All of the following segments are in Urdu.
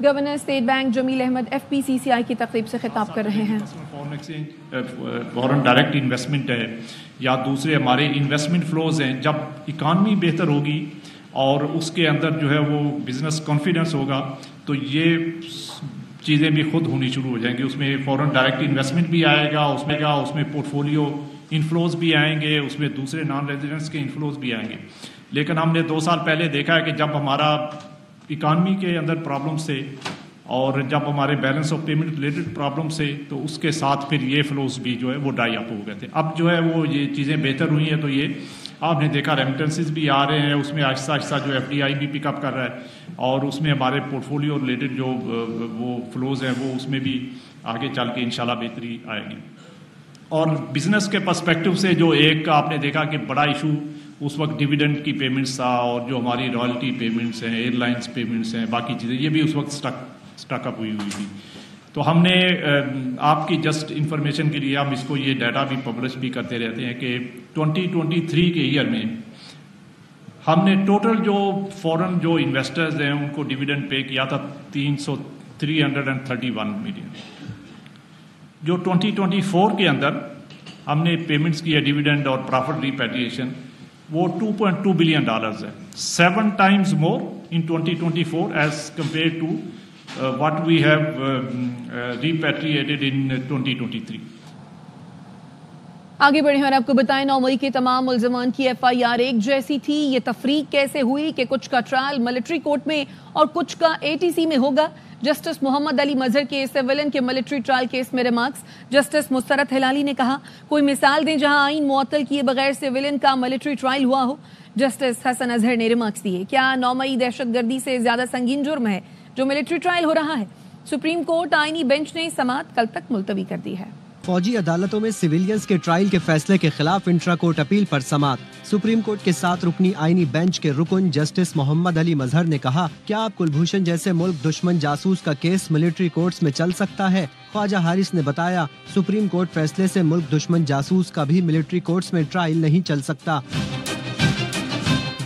گورنر اسٹیٹ بینک جمیل احمد FPCCI کی تقریب سے خطاب کر رہے ہیں۔ فورن ڈائریکٹ انویسٹمنٹ ہے یا دوسرے ہمارے انویسٹمنٹ فلوز ہیں، جب اکانومی بہتر ہوگی اور اس کے اندر جو ہے وہ بزنس کانفیڈنس ہوگا تو یہ چیزیں بھی خود ہونی شروع ہو جائیں گی۔ اس میں فورن ڈائریکٹ انویسٹمنٹ بھی آئے گا، اس میں پورٹ فولیو انفلوز بھی آئیں گے، اس میں دوسرے نان ریزیڈنٹس کے انفلوز بھی آئیں گے۔ لیکن ہم نے 2 سال پہلے دیکھا ہے کہ جب ہمارا اکانومی کے اندر پرابلمس تھے اور جب ہمارے balance of payment related problems تھے تو اس کے ساتھ پھر یہ فلوز بھی جو ہے وہ ڈرائی اپ ہو گئے تھے۔ اب جو ہے وہ یہ چیزیں بہتر ہوئی ہیں تو یہ آپ نے دیکھا ریمیٹنسز بھی آ رہے ہیں، اس میں آہستہ آہستہ جو FDI بھی پک اپ کر رہا ہے اور اس میں ہمارے پورٹ فولیو ریلیٹڈ جو وہ فلوز ہیں وہ اس میں بھی آگے چل کے انشاءاللہ بہتری آئے گی۔ اور بزنس کے پرسپیکٹو سے جو ایک آپ نے دیکھا کہ بڑا ایشو اس وقت ڈیویڈنڈ کی پیمنٹس تھا اور جو ہماری رائلٹی پیمنٹس ہیں، ایئر لائنس پیمنٹس ہیں، باقی چیزیں یہ بھی اس وقت سٹک اپ ہوئی تھی۔ تو ہم نے آپ کی جسٹ انفارمیشن کے لیے ہم اس کو یہ ڈیٹا بھی پبلش بھی کرتے رہتے ہیں کہ 2023 کے ایئر میں ہم نے ٹوٹل جو فورن جو انویسٹرز ہیں ان کو ڈیویڈنڈ پے کیا تھا 331 ملین۔ جو 2024 کے اندر ہم نے پیمنٹس کی ہے ڈیویڈنڈ اور پرافٹ ریپیٹریشن وہ $2.2 بلین ہے، 7 times more in 2024 as compared to what we have repatriated in 2023۔ آگے بڑھیں اور آپ کو بتائیں 9 مئی کے تمام ملزمان کی FIR ایک جیسی تھی۔ یہ تفریق کیسے ہوئی کہ کچھ کا ٹرائل ملٹری کورٹ میں اور کچھ کا ATC میں ہوگا؟ جسٹس محمد علی مظہر کے سیولن کے ملٹری ٹرائل کیس میں ریمارکس۔ جسٹس مسرت ہلالی نے کہا کوئی مثال دیں جہاں آئین معطل کیے بغیر سیولن کا ملٹری ٹرائل ہوا ہو۔ جسٹس حسن اظہر نے ریمارکس دیے کیا 9 مئی دہشت گردی سے زیادہ سنگین جرم ہے جو ملٹری ٹرائل ہو رہا ہے؟ سپریم کورٹ آئینی بینچ نے سماعت کل تک ملتوی کر دی ہے۔ فوجی عدالتوں میں سویلینز کے ٹرائل کے فیصلے کے خلاف انٹرا کورٹ اپیل پر سماعت۔ سپریم کورٹ کے 7 رکنی آئینی بینچ کے رکن جسٹس محمد علی مظہر نے کہا کیا آپ کلبھوشن جیسے ملک دشمن جاسوس کا کیس ملٹری کورٹس میں چل سکتا ہے؟ خواجہ حارث نے بتایا سپریم کورٹ فیصلے سے ملک دشمن جاسوس کا بھی ملٹری کورٹس میں ٹرائل نہیں چل سکتا۔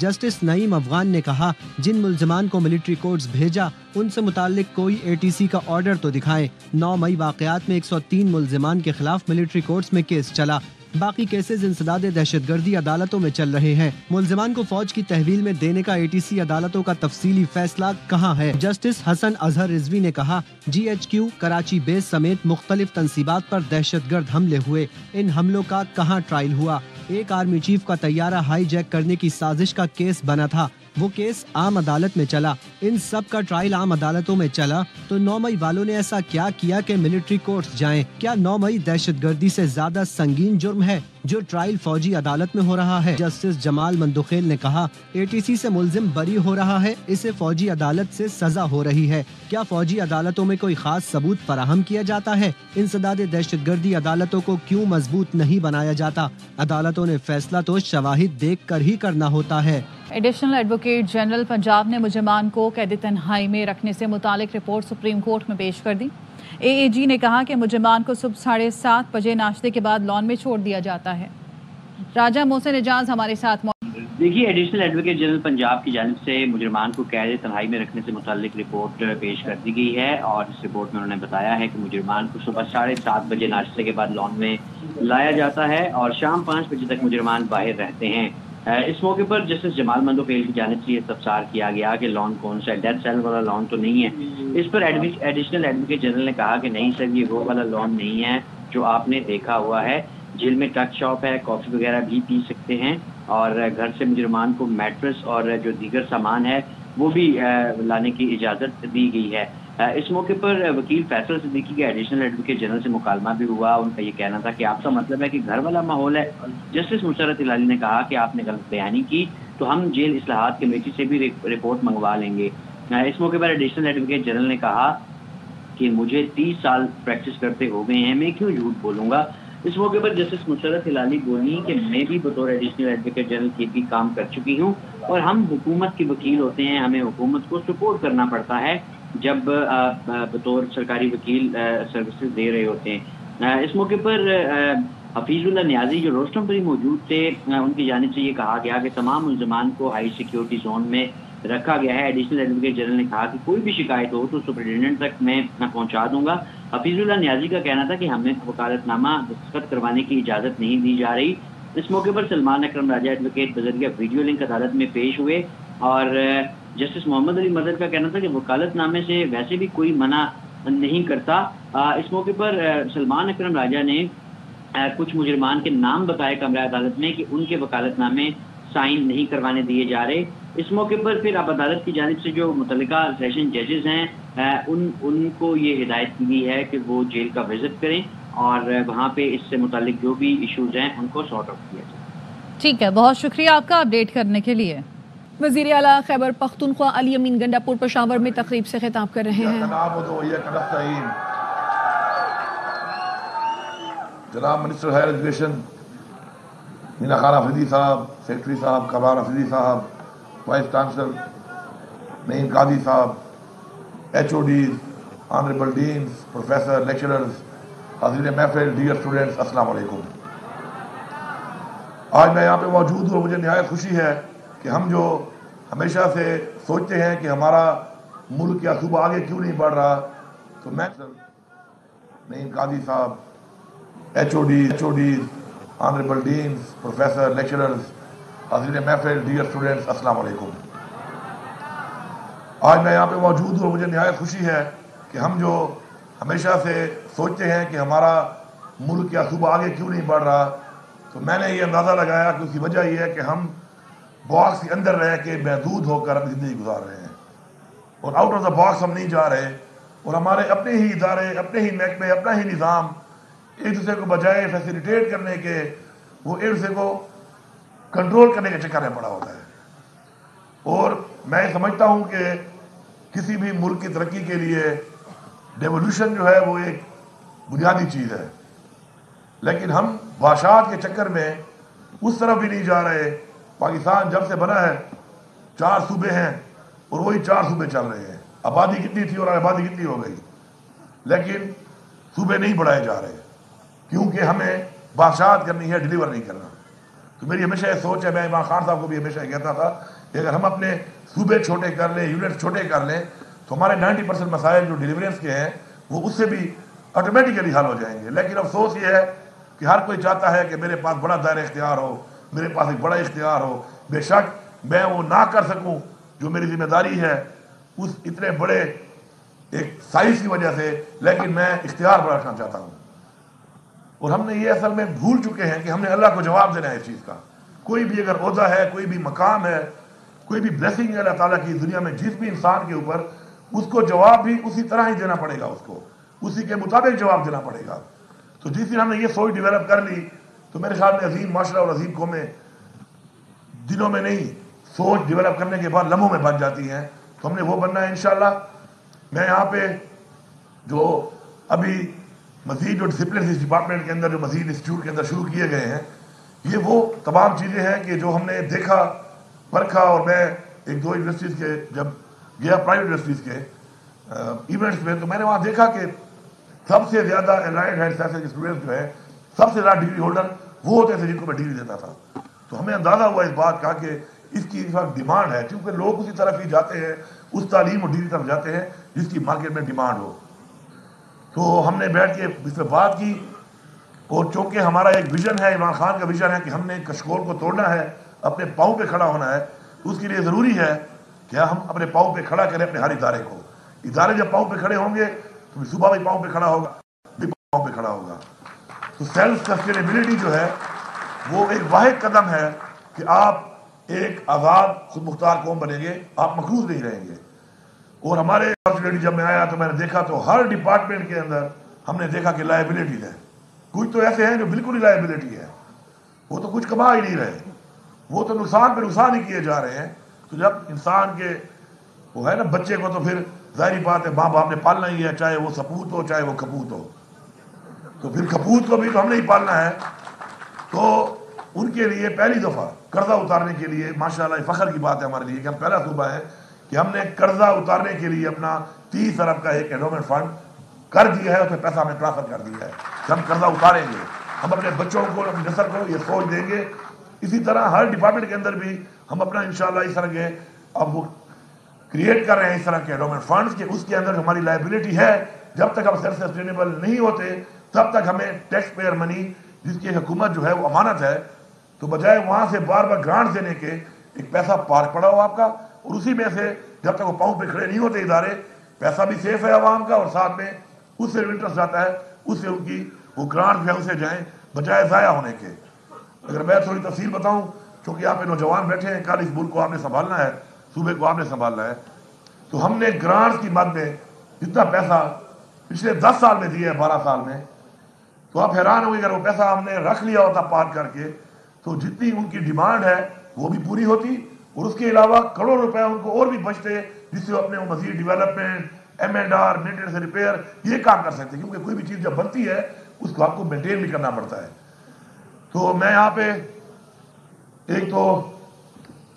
جسٹس نعیم افغان نے کہا جن ملزمان کو ملٹری کورٹس بھیجا ان سے متعلق کوئی ATC کا آرڈر تو دکھائیں۔ 9 مئی واقعات میں 103 ملزمان کے خلاف ملٹری کورٹس میں کیس چلا، باقی کیسز انسداد دہشت گردی عدالتوں میں چل رہے ہیں۔ ملزمان کو فوج کی تحویل میں دینے کا ATC عدالتوں کا تفصیلی فیصلہ کہاں ہے؟ جسٹس حسن اظہر رضوی نے کہا GHQ کراچی بیس سمیت مختلف تنصیبات پر دہشت گرد حملے ہوئے، ان حملوں کا کہاں ٹرائل ہوا؟ ایک آرمی چیف کا طیارہ ہائی جیک کرنے کی سازش کا کیس بنا تھا، وہ کیس عام عدالت میں چلا، ان سب کا ٹرائل عام عدالتوں میں چلا، تو 9 مئی والوں نے ایسا کیا کیا کہ ملٹری کورٹس جائیں؟ کیا 9 مئی دہشت گردی سے زیادہ سنگین جرم ہے جو ٹرائل فوجی عدالت میں ہو رہا ہے؟ جسٹس جمال مندوخیل نے کہا ATC سے ملزم بری ہو رہا ہے، اسے فوجی عدالت سے سزا ہو رہی ہے، کیا فوجی عدالتوں میں کوئی خاص ثبوت فراہم کیا جاتا ہے؟ انسداد دہشت گردی عدالتوں کو کیوں مضبوط نہیں بنایا جاتا؟ عدالتوں نے فیصلہ تو شواہد دیکھ کر ہی کرنا ہوتا ہے۔ ایڈیشنل ایڈوکیٹ جنرل پنجاب نے ملزمان کو قید تنہائی میں رکھنے سے متعلق رپورٹ سپریم کورٹ میں پیش کر دی۔ AAG نے کہا کہ ملزمان کو صبح 7:30 بجے ناشتے کے بعد لان میں چھوڑ دیا جاتا ہے۔ راجہ محسن اعجاز ہمارے ساتھ دیکھیے ایڈیشنل ایڈوکیٹ جنرل پنجاب کی جانب سے مجرمان کو قید تنہائی میں رکھنے سے متعلق رپورٹ پیش کر دی گئی ہے اور اس رپورٹ میں انہوں نے بتایا ہے کہ مجرمان کو صبح 7:30 بجے ناشتے کے بعد لان میں لایا جاتا ہے اور شام 5 بجے تک مجرمان باہر رہتے ہیں۔ اس موقع پر جسٹس جمال مندوخیل کی جانب سے یہ تبصرہ کیا گیا کہ لان کون سا ہے، ڈیتھ سیل والا لان تو نہیں ہے۔ اس پر ایڈیشنل ایڈوکیٹ جنرل نے کہا کہ نہیں سر یہ وہ والا لان نہیں ہے جو آپ نے دیکھا ہوا ہے، جیل میں ٹک شاپ ہے، کافی وغیرہ بھی پی سکتے ہیں اور گھر سے مجرمان کو میٹرس اور جو دیگر سامان ہے وہ بھی لانے کی اجازت دی گئی ہے۔ اس موقع پر وکیل فیصل صدیقی کے ایڈیشنل ایڈوکیٹ جنرل سے مکالمہ بھی ہوا، ان کا یہ کہنا تھا کہ آپ کا مطلب ہے کہ گھر والا ماحول ہے۔ جسٹس مسرت ہلالی نے کہا کہ آپ نے غلط بیانی کی تو ہم جیل اصلاحات کمیٹی سے بھی رپورٹ منگوا لیں گے۔ اس موقع پر ایڈیشنل ایڈوکیٹ جنرل نے کہا کہ مجھے 30 سال پریکٹس کرتے ہو گئے ہیں، میں کیوں جھوٹ بولوں گا۔ اس موقع پر جسٹس مسرت ہلالی بولی کہ میں بھی بطور ایڈیشنل ایڈوکیٹ جنرل کی کام کر چکی ہوں اور ہم حکومت کے وکیل ہوتے ہیں، ہمیں حکومت کو سپورٹ کرنا پڑتا ہے جب بطور سرکاری وکیل سروسز دے رہے ہوتے ہیں۔ اس موقع پر حفیظ اللہ نیازی جو روسٹم پر ہی موجود تھے، ان کی جانب سے یہ کہا گیا کہ تمام ملزمان کو ہائی سیکیورٹی زون میں رکھا گیا ہے۔ ایڈیشنل ایڈوکیٹ جنرل نے کہا کہ کوئی بھی شکایت ہو تو سپرنٹینڈنٹ تک میں پہنچا دوں گا۔ حفیظ اللہ نیازی کا کہنا تھا کہ ہمیں وکالت نامہ دستخط کروانے کی اجازت نہیں دی جا رہی۔ اس موقع پر سلمان اکرم راجہ ایڈوکیٹ بذریعہ ویڈیو لنک عدالت میں پیش ہوئے اور جسٹس محمد علی مظہر کا کہنا تھا کہ وکالت نامے سے ویسے بھی کوئی منع نہیں کرتا۔ اس موقع پر سلمان اکرم راجہ نے کچھ مجرمان کے نام بتائے کمرہ عدالت میں کہ ان کے وکالت نامے سائن نہیں کروانے دیے جا رہے۔ اس موقع پر پھر اب عدالت کی جانب سے جو متعلقہ سیشن ججز ہیں ان کو یہ ہدایت کی گئی ہے کہ وہ جیل کا وزٹ کریں اور وہاں پہ اس سے متعلق جو بھی ایشوز ہیں ان کو سارٹ آؤٹ کیا جائے۔ ٹھیک ہے، بہت شکریہ آپ کا اپڈیٹ کرنے کے لیے۔ وزیر اعلیٰ خیبر پختونخوا علی امین گنڈا پور پشاور میں تقریب سے خطاب کر رہے ہیں۔ جناب منسٹر ہائر ایجوکیشن مینا خان افریدی صاحب، سیکرٹری صاحب کمال افریدی صاحب، وائس چانسلر نعیم قاضی صاحب، HODs, honourable deans, professor, lecturers, حاضرین محفل، ڈیئر اسٹوڈنٹس، السلام علیکم۔ آج میں یہاں پہ موجود ہوں اور مجھے نہایت خوشی ہے کہ ہم جو ہمیشہ سے سوچتے ہیں کہ ہمارا ملک یا صوبہ آگے کیوں نہیں بڑھ رہا، تو میں نعیم قاضی صاحب، HODs, honourable deans, professor, lecturers, حاضرین محفل، ڈیئر اسٹوڈنٹس، السلام علیکم۔ آج میں یہاں پہ موجود ہوں اور مجھے نہایت خوشی ہے کہ ہم جو ہمیشہ سے سوچتے ہیں کہ ہمارا ملک یا صوبہ آگے کیوں نہیں بڑھ رہا، تو میں نے یہ اندازہ لگایا کہ اس کی وجہ یہ ہے کہ ہم باکس کے اندر رہ کے محدود ہو کر اپنی زندگی گزار رہے ہیں اور آؤٹ آف دا باکس ہم نہیں جا رہے، اور ہمارے اپنے ہی ادارے، اپنے ہی محکمے، اپنا ہی نظام ایک دوسرے کو بجائے فیسیلیٹیٹ کرنے کے وہ ایک دوسرے کو کنٹرول کرنے کے چکر میں پڑا ہوتا ہے۔ اور میں سمجھتا ہوں کہ کسی بھی ملک کی ترقی کے لیے ڈیولوشن جو ہے وہ ایک بنیادی چیز ہے، لیکن ہم بادشاہت کے چکر میں اس طرف بھی نہیں جا رہے۔ پاکستان جب سے بنا ہے 4 صوبے ہیں اور وہی 4 صوبے چل رہے ہیں۔ آبادی کتنی تھی اور آبادی کتنی ہو گئی، لیکن صوبے نہیں بڑھائے جا رہے کیونکہ ہمیں بادشاہت کرنی ہے، ڈیلیور نہیں کرنا۔ تو میری ہمیشہ یہ سوچ ہے، میں عمران خان صاحب کو بھی ہمیشہ کہتا تھا کہ اگر ہم اپنے صوبے چھوٹے کر لیں، یونٹ چھوٹے کر لیں، تو ہمارے 90% مسائل جو ڈیلیورنس کے ہیں وہ اس سے بھی آٹومیٹیکلی حل ہو جائیں گے۔ لیکن افسوس یہ ہے کہ ہر کوئی چاہتا ہے کہ میرے پاس بڑا دائرہ اختیار ہو، میرے پاس ایک بڑا اختیار ہو۔ بے شک میں وہ نہ کر سکوں جو میری ذمہ داری ہے اس اتنے بڑے ایک سائز کی وجہ سے، لیکن میں اختیار بڑا رکھنا چاہتا ہوں۔ اور ہم نے یہ اصل میں بھول چکے ہیں کہ ہم نے اللہ کو جواب دینا ہے اس چیز کا۔ کوئی بھی اگر عہدہ ہے، کوئی بھی مقام ہے، کوئی بھی بلیسنگ ہے اللہ تعالیٰ کی دنیا میں جس بھی انسان کے اوپر، اس کو جواب بھی اسی طرح ہی دینا پڑے گا، اس کو اسی کے مطابق جواب دینا پڑے گا۔ تو جس دن ہم نے یہ سوچ ڈیولپ کر لی تو میرے خیال میں عظیم معاشرہ اور عظیم قومیں دنوں میں نہیں، سوچ ڈیولپ کرنے کے بعد لمحوں میں بن جاتی ہیں۔ تو ہم نے وہ بننا ہے انشاءاللہ۔ میں یہاں پہ جو ابھی مزید جو ڈسپلن اس ڈپارٹمنٹ کے اندر جو مزید انسٹیٹیوٹ کے اندر شروع کیے گئے ہیں، یہ وہ تمام چیزیں ہیں کہ جو ہم نے دیکھا، پرکھا، اور میں 1-2 یونیورسٹیز کے جب گیا، پرائیویٹ یونیورسٹیز کے ایونٹس میں، تو میں نے وہاں دیکھا کہ سب سے زیادہ الائڈ ہیلتھ سائنسز کے اسٹوڈنٹس جو ہیں، سب سے زیادہ ڈگری ہولڈر وہ ہوتے تھے جن کو میں ڈگری دیتا تھا۔ تو ہمیں اندازہ ہوا اس بات کا کہ اس کی اس وقت ڈیمانڈ ہے، کیونکہ لوگ اسی طرف ہی جاتے ہیں، اس تعلیم اور ڈگری طرف جاتے ہیں جس کی مارکیٹ میں ڈیمانڈ ہو۔ تو ہم نے بیٹھ کے اس پہ بات کی، اور چونکہ ہمارا ایک ویژن ہے، عمران خان کا ویژن ہے کہ ہم نے کشکول کو توڑنا ہے، اپنے پاؤں پہ کھڑا ہونا ہے، تو اس کے لیے ضروری ہے کہ ہم اپنے پاؤں پہ کھڑا کریں اپنے ہر ادارے کو۔ ادارے جب پاؤں پہ کھڑے ہوں گے تو صوبہ بھی پاؤں پہ کھڑا ہوگا، بھی پاؤں پہ کھڑا ہوگا۔ تو سیلف سسٹینیبلٹی جو ہے وہ ایک واحد قدم ہے کہ آپ ایک آزاد خود مختار قوم بنیں گے، آپ مقروض نہیں رہیں گے۔ اور ہمارے جب میں آیا تو میں نے دیکھا تو ہر ڈپارٹمنٹ کے اندر ہم نے دیکھا کہ لائبلٹیز ہے۔ کچھ تو ایسے ہیں جو بالکل ہی لائبلٹی ہے، وہ تو کچھ کما ہی نہیں رہے، وہ تو نقصان پہ نقصان ہی کیے جا رہے ہیں۔ تو جب انسان کے وہ ہے نا بچے کو، تو پھر ظاہری بات ہے ماں باپ نے پالنا ہی ہے، چاہے وہ سپوت ہو چاہے وہ کپوت ہو، تو پھر کپوت کو بھی تو ہم نے ہی پالنا ہے۔ تو ان کے لیے پہلی دفعہ قرضہ اتارنے کے لیے ماشاءاللہ فخر کی بات ہے ہمارے لیے کہ ہم پہلا صوبہ ہے کہ ہم نے قرضہ اتارنے کے لیے اپنا 30 ارب کا ایک انڈومنٹ فنڈ کر دیا ہے، اس میں پیسہ ہمیں ٹرانسفر کر دیا ہے کہ ہم قرضہ اتاریں گے، ہم اپنے بچوں کو، اپنی نسل کو یہ سوچ دیں گے۔ اسی طرح ہر ڈپارٹمنٹ کے اندر بھی ہم اپنا انشاءاللہ اس طرح کے اب وہ کریٹ کر رہے ہیں اس طرح کے انڈومنٹ فنڈز کہ اس کے اندر جو ہماری لائبلٹی ہے جب تک ہم سیلف سسٹینیبل نہیں ہوتے تب تک ہمیں ٹیکس پیئر منی جس کی حکومت جو ہے وہ امانت ہے، تو بجائے وہاں سے بار بار گرانٹ دینے کے ایک پیسہ پارک پڑا ہو آپ کا، اور اسی میں سے جب تک وہ پاؤں پہ کھڑے نہیں ہوتے ادارے، پیسہ بھی سیف ہے عوام کا اور ساتھ میں اس سے انٹرسٹ آتا ہے، اس سے ان کی وہ گرانٹ جو ہے اسے جائیں بجائے ضائع ہونے کے۔ اگر میں تھوڑی تفصیل بتاؤں، چونکہ آپ نوجوان بیٹھے ہیں، کل اس ملک کو آپ نے سنبھالنا ہے، صوبے کو آپ نے سنبھالنا ہے، تو ہم نے گرانٹس کی مد میں جتنا پیسہ پچھلے 10 سال میں دیا ہے 12 سال میں، تو آپ حیران ہوئے اگر وہ پیسہ ہم نے رکھ لیا ہوتا پارک کر کے تو جتنی ان کی ڈیمانڈ ہے وہ بھی پوری ہوتی، اور اس کے علاوہ کروڑ روپے ان کو اور بھی بچتے جس سے وہ اپنے مزید ڈیولپمنٹ، M&R، مینٹیننس ریپیئر یہ کام کر سکتے، کیونکہ کوئی بھی چیز جب بنتی ہے اس کو آپ کو مینٹین بھی کرنا پڑتا ہے۔ تو میں یہاں پہ ایک تو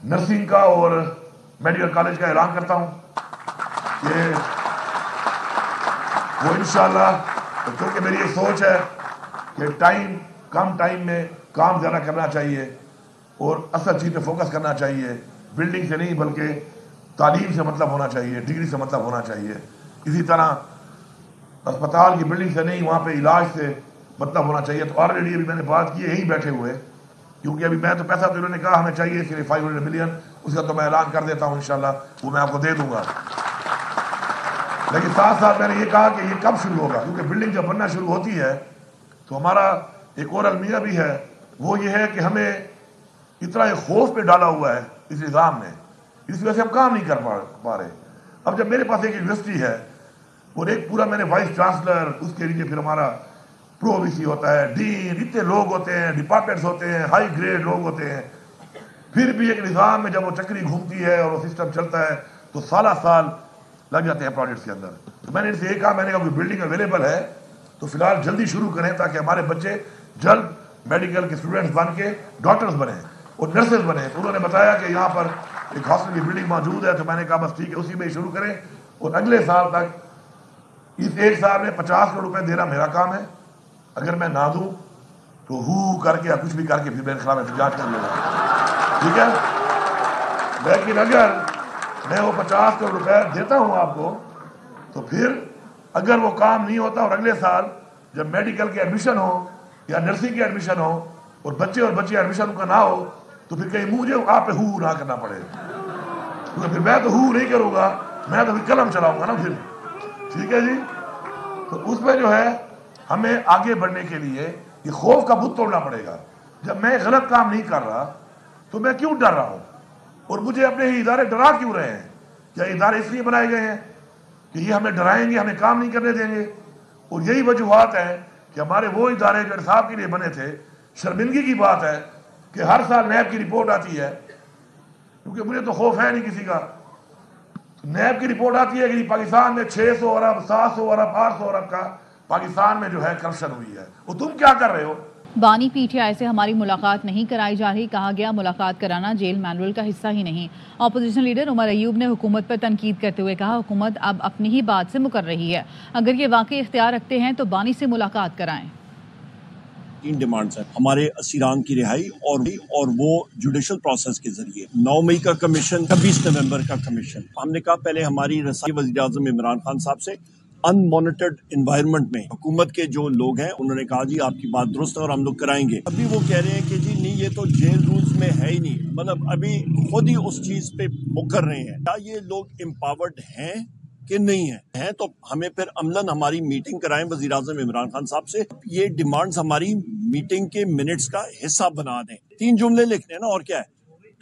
نرسنگ کا اور میڈیکل کالج کا اعلان کرتا ہوں کہ وہ انشاءاللہ، کیونکہ میری یہ سوچ ہے کہ کم ٹائم میں کام زیادہ کرنا چاہیے اور اصل چیز پہ فوکس کرنا چاہیے، بلڈنگ سے نہیں بلکہ تعلیم سے مطلب ہونا چاہیے، ڈگری سے مطلب ہونا چاہیے۔ اسی طرح اسپتال کی بلڈنگ سے نہیں، وہاں پہ علاج سے مطلب ہونا چاہیے۔ تو آلریڈی ابھی میں نے بات کی ہے یہیں بیٹھے ہوئے، کیونکہ ابھی میں تو پیسہ تو انہوں نے کہا ہمیں چاہیے صرف 500 ملین، اس کا تو میں اعلان کر دیتا ہوں انشاءاللہ، وہ میں آپ کو دے دوں گا۔ لیکن ساتھ ساتھ میں نے یہ کہا کہ یہ کب شروع ہوگا، کیونکہ بلڈنگ جب بننا شروع ہوتی ہے تو ہمارا ایک اور المیہ بھی ہے، وہ یہ ہے کہ ہمیں اتنا ایک خوف پہ ڈالا ہوا ہے اس نظام نے، اس وجہ سے ہم کام نہیں کر پا رہے۔ اب جب میرے پاس ایک یونیورسٹی ہے اور ایک پورا میں نے وائس چانسلر، اس کے لیے پھر ہمارا پرو وی سی ہوتا ہے، ڈین، اتنے لوگ ہوتے ہیں، ڈپارٹمنٹس ہوتے ہیں، ہائی گریڈ لوگ ہوتے ہیں، پھر بھی ایک نظام میں جب وہ چکری گھومتی ہے اور وہ سسٹم چلتا ہے تو سال لگ جاتے ہیں پروجیکٹس کے اندر۔ تو میں نے ان سے یہ کہا، میں نے کہا کوئی بلڈنگ اویلیبل ہے تو فی الحال جلدی شروع کریں تاکہ ہمارے بچے جلد میڈیکل کے اسٹوڈنٹس بن کے ڈاکٹرز بنیں اور نرسز بنیں۔ تو انہوں نے بتایا کہ یہاں پر ایک ہاسپٹل کی بلڈنگ موجود ہے، تو میں نے کہا بس ٹھیک ہے اسی میں شروع کریں، اور اگلے سال تک اس ایک سال میں 50 کروڑ روپے دینا میرا کام ہے، اگر میں نہ دوں تو ہو کر کے یا کچھ بھی کر کے پھر میرے خلاف احتجاج کر لے گا، ٹھیک ہے؟ لیکن اگر میں وہ 50 کروڑ روپے دیتا ہوں آپ کو تو پھر اگر وہ کام نہیں ہوتا اور اگلے سال جب میڈیکل کے ایڈمیشن ہو یا نرسنگ کے ایڈمیشن ہو اور بچے ایڈمیشن کا نہ ہو تو پھر کہیں مجھے آپ پہ ہو نہ کرنا پڑے، کیونکہ پھر میں تو ہو نہیں کروں گا، میں تو پھر قلم چلاؤں گا نا پھر، ٹھیک ہے جی؟ تو اس میں جو ہے ہمیں آگے بڑھنے کے لیے یہ خوف کا بت توڑنا پڑے گا۔ جب میں غلط کام نہیں کر رہا تو میں کیوں ڈر رہا ہوں، اور مجھے اپنے ہی ادارے ڈرا کیوں رہے ہیں؟ کیا ادارے اس لیے بنائے گئے ہیں کہ یہ ہمیں ڈرائیں گے، ہمیں کام نہیں کرنے دیں گے؟ اور یہی وجوہات ہیں کہ ہمارے وہ ادارے جو انصاف کے لیے بنے تھے، شرمندگی کی بات ہے کہ ہر سال نیب کی رپورٹ آتی ہے، کیونکہ مجھے تو خوف ہے نہیں کسی کا، نیب کی رپورٹ آتی ہے کہ پاکستان میں 600 ارب 700 ارب 800 ارب کا پاکستان میں جو ہے کرپشن ہوئی ہے، وہ تم کیا کر رہے ہو؟ بانی پی ٹی آئی سے ہماری ملاقات نہیں کرائی جا رہی، کہا گیا ملاقات کرانا جیل مینول کا حصہ ہی نہیں۔ اپوزیشن لیڈر عمر ایوب نے حکومت پر تنقید کرتے ہوئے کہا حکومت اب اپنی ہی بات سے مکر رہی ہے، اگر یہ واقعی اختیار رکھتے ہیں تو بانی سے ملاقات کرائیں۔ 3 ڈیمانڈز ہیں ہمارے اسیران کی رہائی اور وہ جوڈیشل پروسیس کے ذریعے 9 مئی کا کمیشن، 26 نومبر کا کمیشن۔ ہم نے کہا پہلے ہماری رسائی وزیر اعظم عمران خان صاحب سے ان مانیٹرڈ انوائرمنٹ میں حکومت کے جو لوگ ہیں انہوں نے کہا جی آپ کی بات درست ہے اور ہم لوگ کرائیں گے۔ ابھی وہ کہہ رہے ہیں کہ جی نہیں یہ تو جیل رولز میں ہے ہی نہیں، مطلب ابھی خود ہی اس چیز پہ مکر رہے ہیں۔ کیا یہ لوگ امپاورڈ ہیں کہ نہیں ہیں تو ہمیں پھر عملاً ہماری میٹنگ کرائیں وزیر اعظم عمران خان صاحب سے، یہ ڈیمانڈز ہماری میٹنگ کے منٹس کا حصہ بنا دیں۔ 3 جملے لکھنے ہیں نا، اور کیا ہے؟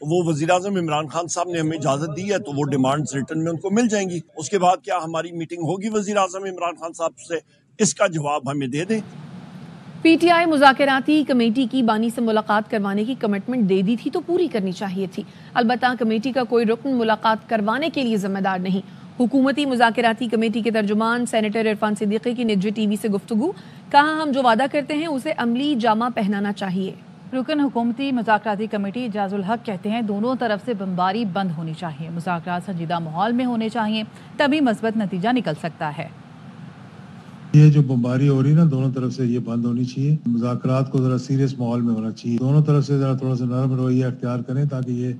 تو وہ وزیر اعظم عمران خان صاحب نے ہمیں اجازت دی ہے تو وہ ڈیمانڈز ریٹن میں ان کو مل جائیں گی۔ اس کے بعد کیا ہماری میٹنگ ہوگی وزیر اعظم عمران خان صاحب سے، اس کا جواب ہمیں دے دیں۔ پی ٹی آئی مذاکراتی کمیٹی کی بانی سے ملاقات کروانے کی کمٹمنٹ دے دی تھی تو پوری کرنی چاہیے تھی، البتہ کمیٹی کا کوئی رکن ملاقات کروانے کے لیے ذمہ دار نہیں۔ حکومتی مذاکراتی کمیٹی کے ترجمان سینیٹر عرفان صدیقی کی نجی ٹی وی سے گفتگو، کہا ہم جو وعدہ کرتے ہیں اسے عملی جامہ پہنانا چاہیے۔ رکن حکومتی مذاکراتی کمیٹی اعجاز الحق کہتے ہیں دونوں طرف سے بمباری بند ہونی چاہیے، مذاکرات سنجیدہ ماحول میں ہونے چاہیے، تبھی مثبت نتیجہ نکل سکتا ہے۔ یہ جو بمباری ہو رہی ہے نا دونوں طرف سے یہ بند ہونی چاہیے، مذاکرات کو ذرا سیریس ماحول میں ہونا چاہیے، دونوں طرف سے ذرا تھوڑا سا نرم رویہ اختیار کریں تاکہ یہ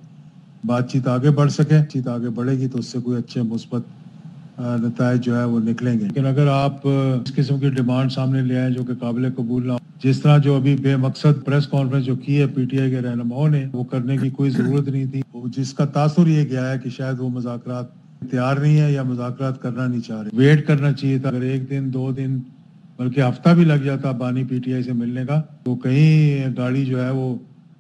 بات چیت آگے بڑھ سکے. چیت آگے بڑھے گی تو اس سے کوئی اچھے مثبت نتائج جو ہے وہ نکلیں گے. لیکن اگر آپ اس قسم کی ڈیمانڈ سامنے لے آئیں جو کہ قابل قبول نہ ہو, جس طرح جو ابھی بے مقصد پریس کانفرنس جو کی ہے پی ٹی آئی کے رہنماؤں نے, وہ کرنے کی کوئی ضرورت نہیں تھی, جس کا تاثر یہ گیا ہے کہ شاید وہ مذاکرات تیار نہیں ہے یا مذاکرات کرنا نہیں چاہ رہے. ویٹ کرنا چاہیے تھا. اگر 1 دن 2 دن بلکہ ہفتہ بھی لگ جاتا بانی پی ٹی آئی سے ملنے کا, تو کہیں گاڑی جو ہے وہ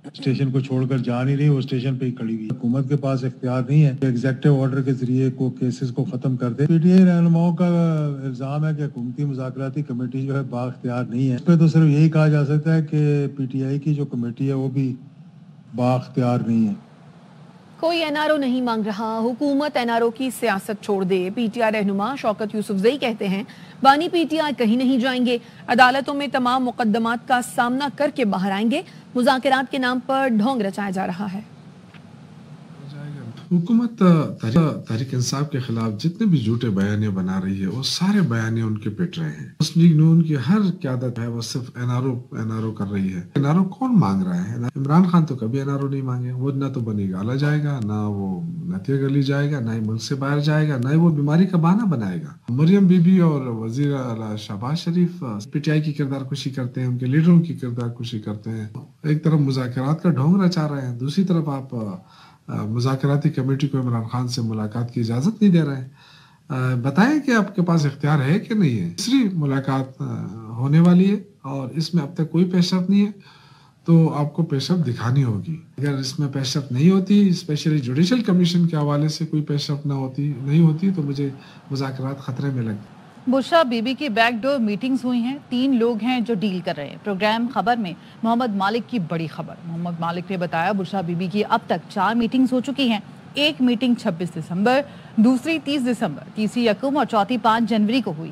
اسٹیشن کو چھوڑ کر جا نہیں رہی, وہ اسٹیشن پہ ہی کھڑی ہوئی. حکومت کے پاس اختیار نہیں ہے کہ ایگزیکٹو آرڈر کے ذریعے کو کیسز کو ختم کر دے. پی ٹی آئی رہنماؤں کا الزام ہے کہ حکومتی مذاکراتی کمیٹی جو ہے با اختیار نہیں ہے. اس پہ تو صرف یہی کہا جا سکتا ہے کہ پی ٹی آئی کی جو کمیٹی ہے وہ بھی با اختیار نہیں ہے. کوئی این آر او نہیں مانگ رہا, حکومت این آر او کی سیاست چھوڑ دے. پی ٹی آئی رہنما شوکت یوسفزئی کہتے ہیں بانی پی ٹی آئی کہیں نہیں جائیں گے, عدالتوں میں تمام مقدمات کا سامنا کر کے باہر آئیں گے. مذاکرات کے نام پر ڈھونگ رچایا جا رہا ہے. حکومت تحریک انصاف کے خلاف جتنے بھی جھوٹے بیانیہ بنا رہی ہے وہ سارے بیانیہ ان کے پٹ رہے ہیں. مسلم لیگ نون کی ہر قیادت ہے وہ صرف این آر او کر رہی ہے. این آر او کون مانگ رہا ہے؟ عمران خان تو کبھی این آر او نہیں مانگے. وہ نہ تو بنی گالا جائے گا, نہ وہ نتیہ گلی جائے گا, نہ ہی ملک سے باہر جائے گا, نہ ہی وہ بیماری کا بہانہ بنائے گا. مریم بی بی اور وزیر اعلیٰ شہباز شریف پی ٹی آئی کی کردار کشی کرتے ہیں, ان کے لیڈروں کی کردار کشی کرتے ہیں. ایک طرف مذاکرات کا ڈھونگ رچا رہے ہیں, دوسری طرف آپ مذاکراتی کمیٹی کو عمران خان سے ملاقات کی اجازت نہیں دے رہے ہیں. بتائیں کہ آپ کے پاس اختیار ہے کہ نہیں ہے. تیسری ملاقات ہونے والی ہے اور اس میں اب تک کوئی پیش رفت نہیں ہے, تو آپ کو پیش رفت دکھانی ہوگی. اگر اس میں پیش رفت نہیں ہوتی, اسپیشلی جوڈیشل کمیشن کے حوالے سے کوئی پیش رفت نہیں ہوتی تو مجھے مذاکرات خطرے میں لگتی. بشرا بی بی کی بیک ڈور میٹنگز ہوئی ہیں. 3 لوگ ہیں جو ڈیل کر رہے ہیں. پروگرام خبر میں محمد مالک کی بڑی خبر. محمد مالک نے بتایا بشرا بی بی کی اب تک 4 میٹنگز ہو چکی ہیں. ایک میٹنگ 26 دسمبر, دوسری 30 دسمبر, تیسری 1 اور چوتھی 5 جنوری کو ہوئی.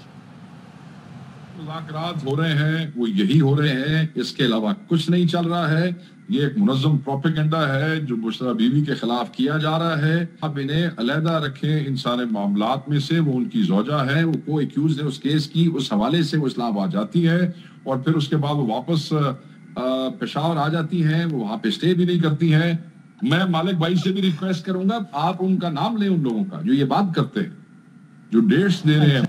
مذاکرات ہو رہے ہیں وہ یہی ہو رہے ہیں, اس کے علاوہ کچھ نہیں چل رہا ہے. یہ ایک منظم پروپیگنڈا ہے جو بشرا بیوی کے خلاف کیا جا رہا ہے. اب انہیں علیحدہ رکھیں ان سارے معاملات میں سے. وہ ان کی زوجہ ہے, وہ کو ایکیوز ہے اس کیس کی, اس حوالے سے وہ اسلام آباد جاتی ہے اور پھر اس کے بعد وہ واپس پشاور آ جاتی ہیں. وہ وہاں پہ اسٹے بھی نہیں کرتی ہیں. میں مالک بھائی سے بھی ریکویسٹ کروں گا آپ ان کا نام لیں, ان لوگوں کا جو یہ بات کرتے ہیں, جو ڈیٹس دے رہے ہیں.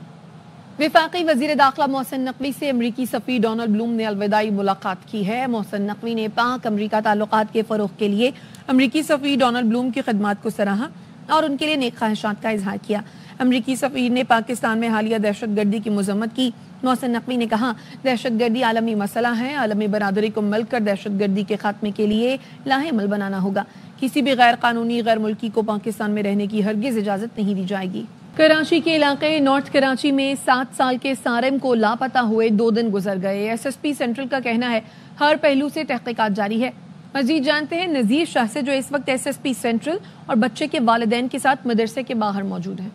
وفاقی وزیر داخلہ محسن نقوی سے امریکی سفیر ڈونلڈ بلوم نے الوداعی ملاقات کی ہے. محسن نقوی نے پاک امریکہ تعلقات کے فروغ کے لیے امریکی سفیر ڈونلڈ بلوم کی خدمات کو سراہا اور ان کے لیے نیک خواہشات کا اظہار کیا. امریکی سفیر نے پاکستان میں حالیہ دہشت گردی کی مذمت کی. محسن نقوی نے کہا دہشت گردی عالمی مسئلہ ہے, عالمی برادری کو مل کر دہشت گردی کے خاتمے کے لیے لاہعمل بنانا ہوگا. کسی بھی غیر قانونی غیر ملکی کو پاکستان میں رہنے کی ہرگز اجازت نہیں دی جائے گی. کراچی کے علاقے نارتھ کراچی میں 7 سال کے سارم کو لاپتہ ہوئے 2 دن گزر گئے. ایس ایس پی سینٹرل کا کہنا ہے ہر پہلو سے تحقیقات جاری ہے. مزید جانتے ہیں نذیر شاہ سے جو اس وقت ایس ایس پی سینٹرل اور بچے کے والدین کے ساتھ مدرسے کے باہر موجود ہیں.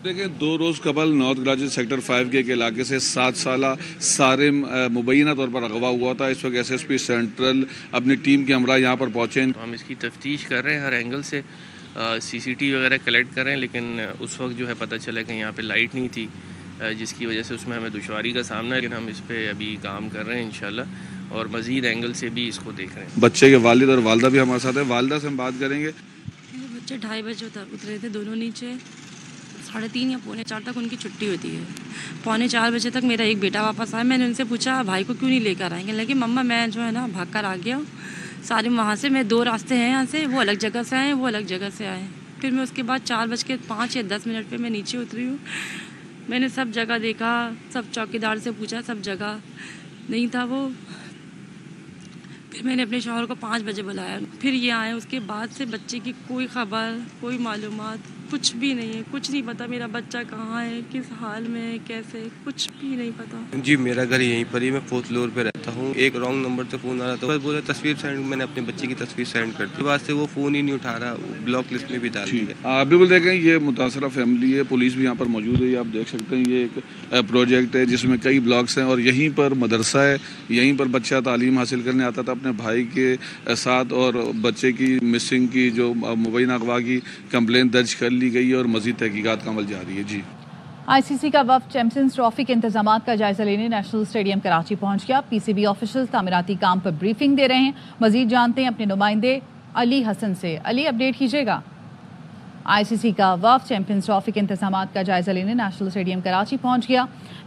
دیکھیں 2 روز قبل نارتھ کراچی سیکٹر 5 کے علاقے سے 7 سالہ سارم مبینہ طور پر اغوا ہوا تھا. اس وقت ایس ایس پی سینٹرل اپنی ٹیم کے ہمراہ یہاں پر پہنچے ہیں. ہم اس کی تفتیش کر رہے ہیں, ہر اینگل سے سی سی ٹی وی وغیرہ کلیکٹ کر رہے ہیں, لیکن اس وقت جو ہے پتہ چلا کہ یہاں پہ لائٹ نہیں تھی جس کی وجہ سے اس میں ہمیں دشواری کا سامنا ہے. لیکن ہم اس پہ ابھی کام کر رہے ہیں انشاءاللہ اور مزید اینگل سے بھی اس کو دیکھ رہے ہیں. بچے کے والد اور والدہ بھی ہمارے ساتھ ہیں. والدہ سے ہم بات کریں گے. بچے 2:30 بجے اترے تھے دونوں نیچے, 3:30 یا 3:45 تک ان کی چھٹی ہوتی ہے. 3:45 بجے تک میرا ایک بیٹا واپس آیا. میں نے ان سے پوچھا بھائی کو کیوں نہیں لے کر آئیں گے, لیکن مما میں جو ہے نا بھاگ کر آ گیا. سارے وہاں سے میں 2 راستے ہیں یہاں سے, وہ الگ جگہ سے آئے, وہ الگ جگہ سے آئے. پھر میں اس کے بعد 4:05 یا 10 پہ میں نیچے اتری ہوں. میں نے سب جگہ دیکھا, سب چوکیدار سے پوچھا, سب جگہ نہیں تھا وہ. پھر میں نے اپنے شوہر کو 5 بجے بلایا. پھر یہ آئے. اس کے بعد سے بچے کی کوئی خبر, کوئی معلومات کچھ بھی نہیں ہے. کچھ نہیں پتا میرا بچہ کہاں ہے, کس حال میں ہے, کیسے, کچھ بھی نہیں پتا. جی میرا گھر یہیں پر ہی, میں 4th فلور پہ رہتا ہوں. ایک رانگ نمبر سے فون آ رہا تھا, بس بولے تصویر سینڈ, میں نے اپنے بچے کی تصویر سینڈ کر دی. بعد سے وہ فون ہی نہیں اٹھا رہا, بلاک لسٹ میں بھی ڈال دیا. بالکل دیکھیں یہ متاثرہ فیملی ہے, پولیس بھی یہاں پر موجود ہے. آپ دیکھ سکتے ہیں یہ ایک پروجیکٹ ہے جس میں کئی بلاکس ہیں اور یہیں پر مدرسہ ہے. یہیں پر بچہ تعلیم حاصل کرنے آتا تھا اپنے بھائی کے ساتھ, اور بچے کی مسنگ کی جو مبینہ اغوا کی کمپلین درج کر لی گئی اور مزید تحقیقات کا عمل جاری ہے. جی آئی سی سی کا وفد چیمپئنز ٹرافی کے انتظامات کا جائزہ لینے نیشنل اسٹیڈیم کراچی پہنچ گیا. پی سی بی آفیشلز تعمیراتی کام پر بریفنگ دے رہے ہیں. مزید جانتے ہیں اپنے نمائندے علی حسن سے. علی اپڈیٹ کیجیے گا. ICC کا وفد چیمپئنز ٹرافی کے انتظامات کا جائزہ لینے نیشنل اسٹیڈیم کراچی پہنچ گیا.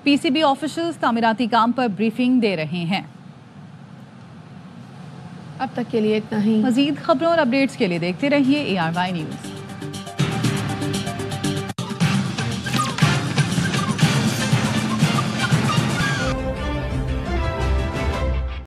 PCB آفیشلز تعمیراتی کام پر بریفنگ دے رہے ہیں. اب تک کے لیے اتنا ہی. مزید خبروں اور اپڈیٹس کے لیے دیکھتے رہیے ARY نیوز.